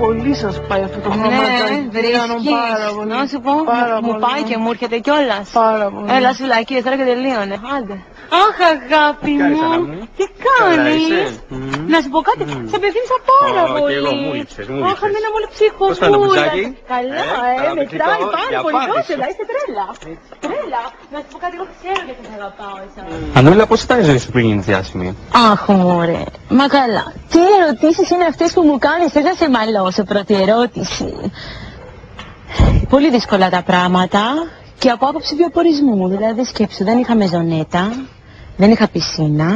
πολύ σας πάει αυτό το χρωματάκι. Βρίσκεις. Να σου πω, μου πάει και μου έρχεται κιόλας. Πάρα πολύ. Έλα σου λακίες τώρα και τελείωνε. Άντε. Αχ, αγάπη μου, τι κάνεις? Να σου πω κάτι, σε απευθύνησα πάρα πολύ. Και εγώ μου λείψες, μου Αχ, εμένα μου λείψε η Πώς πάει το χορκούλα. μπουζάκι? Καλά, μετράει πάρα πολύ κόσελα, είσαι τρέλα. Τρέλα, να σου πω κάτι, εγώ ξέρω γιατί σε αγαπάω εσάς. Ανούλα, πώς ήταν η ζωή σου πριν γίνεις διάσημη? Αχ, μωρέ, μα καλά. Τι ερωτήσεις είναι αυτές που μου κάνεις? Θες να σε μαλώσω, πρώτη ερώτηση. Πολύ δύσκολα τα πράγματα και από άποψη βιοπορισμού. Δηλαδή, σκέψου, δεν είχα μεζονέτα, δεν είχα πισίνα,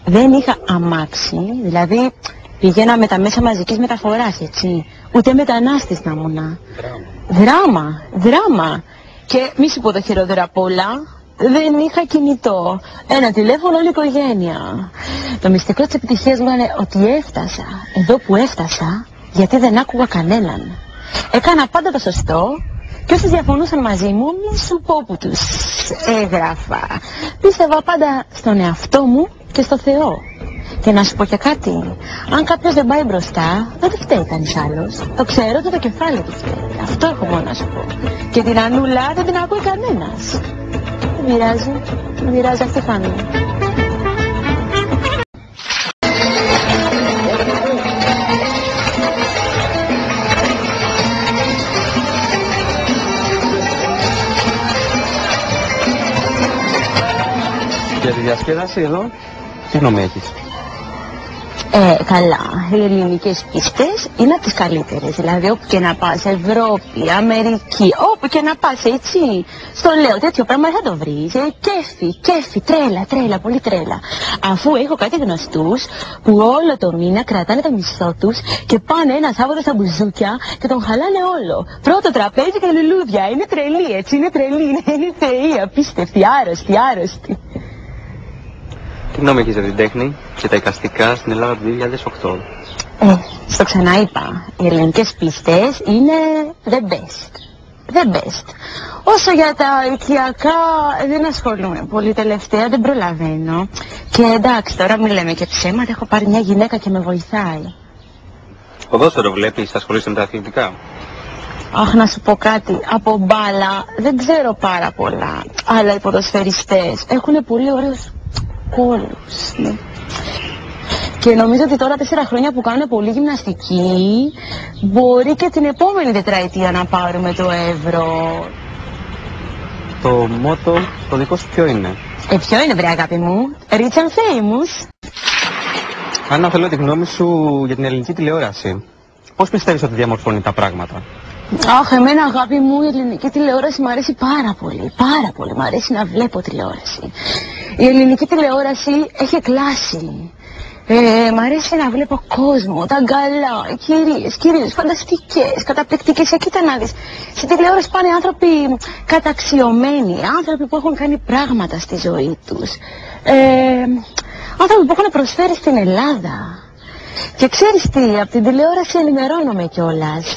δεν είχα αμάξι, δηλαδή πηγαίνα με τα μέσα μαζικής μεταφοράς, έτσι. Ούτε μετανάστης να ήμουνα. Δράμα. Και μη σου πω το χειρότερο απ' όλα, δεν είχα κινητό. Ένα τηλέφωνο, όλη η οικογένεια. Το μυστικό της επιτυχίας μου είναι ότι έφτασα εδώ που έφτασα, γιατί δεν άκουγα κανέναν. Έκανα πάντα το σωστό. Και όσοι διαφωνούσαν μαζί μου, μη σου πω που τους έγραφα. Πίστευα πάντα στον εαυτό μου και στο Θεό. Και να σου πω και κάτι, αν κάποιος δεν πάει μπροστά, δεν φταίει κανείς άλλος. Το ξέρω ότι το κεφάλι του φταίει. Αυτό έχω μόνο να σου πω. Και την Ανούλα δεν την ακούει κανένας. Δεν πειράζει, αυτή φάνηκε. Για τη διασκέδαση εδώ, τι γνώμη έχεις? Καλά, οι ελληνικές πίστες είναι από τις καλύτερες. Δηλαδή όπου και να πας, Ευρώπη, Αμερική, όπου και να πας, έτσι. Στο λέω, τέτοιο πράγμα θα το βρεις. Κέφι, τρέλα, πολύ τρέλα. Αφού έχω κάτι γνωστούς που όλο το μήνα κρατάνε το μισθό τους και πάνε ένα Σάββατο στα μπουζούκια και τον χαλάνε όλο. Πρώτο τραπέζι και λουλούδια. Είναι τρελή, έτσι, είναι θεοί, απίστευτη, άρρωστη. Τι γνώμη έχεις για την τέχνη και τα εικαστικά στην Ελλάδα του 2008? Στο ξαναείπα, οι ελληνικές πίστες είναι the best. Όσο για τα οικιακά δεν ασχολούμαι πολύ τελευταία, δεν προλαβαίνω. Και εντάξει, τώρα μην λέμε και ψέματα, έχω πάρει μια γυναίκα και με βοηθάει. Ποδόσφαιρο βλέπεις, ασχολείσαι με τα αθλητικά? Αχ, να σου πω κάτι, από μπάλα δεν ξέρω πάρα πολλά, αλλά οι ποδοσφαιριστές έχουν πολύ ωραίους κόλους, ναι. Και νομίζω ότι τώρα 4 χρόνια που κάνουν πολύ γυμναστική, μπορεί και την επόμενη τετραετία να πάρουμε το ευρώ. Το μότο το δικό σου ποιο είναι? Ποιο είναι, βρε αγάπη μου? Rich and famous. Αν θέλω τη γνώμη σου για την ελληνική τηλεόραση, πώς πιστεύεις ότι διαμορφώνει τα πράγματα? Αχ, εμένα αγάπη μου η ελληνική τηλεόραση μου αρέσει πάρα πολύ. Μ' αρέσει να βλέπω τηλεόραση. Η ελληνική τηλεόραση έχει κλάση. Μ' αρέσει να βλέπω κόσμο, τα γκαλά, κυρίες, φανταστικές, καταπληκτικές. Κοίτα να δεις, στην τηλεόραση πάνε άνθρωποι καταξιωμένοι, άνθρωποι που έχουν κάνει πράγματα στη ζωή τους. Άνθρωποι που έχουν προσφέρει στην Ελλάδα. Και ξέρεις τι, από την τηλεόραση ενημερώνομαι κιόλας.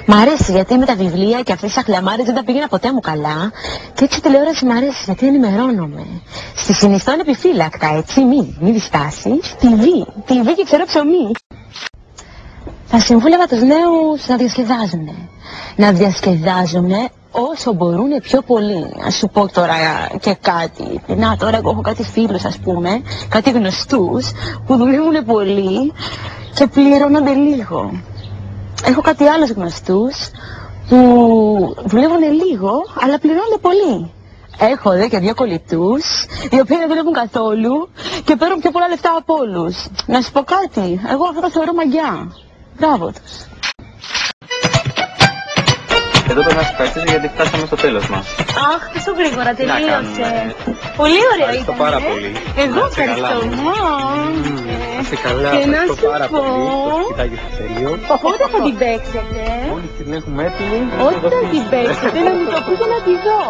Μ' αρέσει γιατί με τα βιβλία και αυτές τις αχλαμάρες δεν τα πήγαινα ποτέ μου καλά. Και έτσι η τηλεόραση μ' αρέσει γιατί ενημερώνομαι. Στη συνιστώ ανεπιφύλακτα, έτσι, μη διστάσεις. TV και ξέρω ψωμί. Θα συμβούλευα τους νέους να διασκεδάζουν όσο μπορούν πιο πολύ. Ας σου πω τώρα και κάτι. Να, τώρα εγώ έχω κάτι φίλους, ας πούμε, κάτι γνωστούς που δουλεύουν πολύ και πληρώνονται λίγο. Έχω κάτι άλλους γνωστούς που δουλεύουν λίγο αλλά πληρώνονται πολύ. Έχω δε και 2 κολλητούς οι οποίοι δεν δουλεύουν καθόλου και παίρνουν πιο πολλά λεφτά από όλους. Να σου πω κάτι, εγώ αυτό το θεωρώ μαγιά. Μπράβο τους. Εδώ πρέπει να σας ευχαριστήσω γιατί φτάσαμε στο τέλος μας. Αχ, τόσο γρήγορα τελείωσε. Πολύ ωραία ήταν. Ευχαριστώ πάρα πολύ. Εγώ ευχαριστώ. Είστε καλά, και να ευχαριστώ σου πάρα πω, πολύ. Το κοιτάκι στο τέλειο. πότε θα την παίξετε? Μόλις την έχουμε έτοιμη. Όταν την παίξετε να μου το πείτε να τη δω.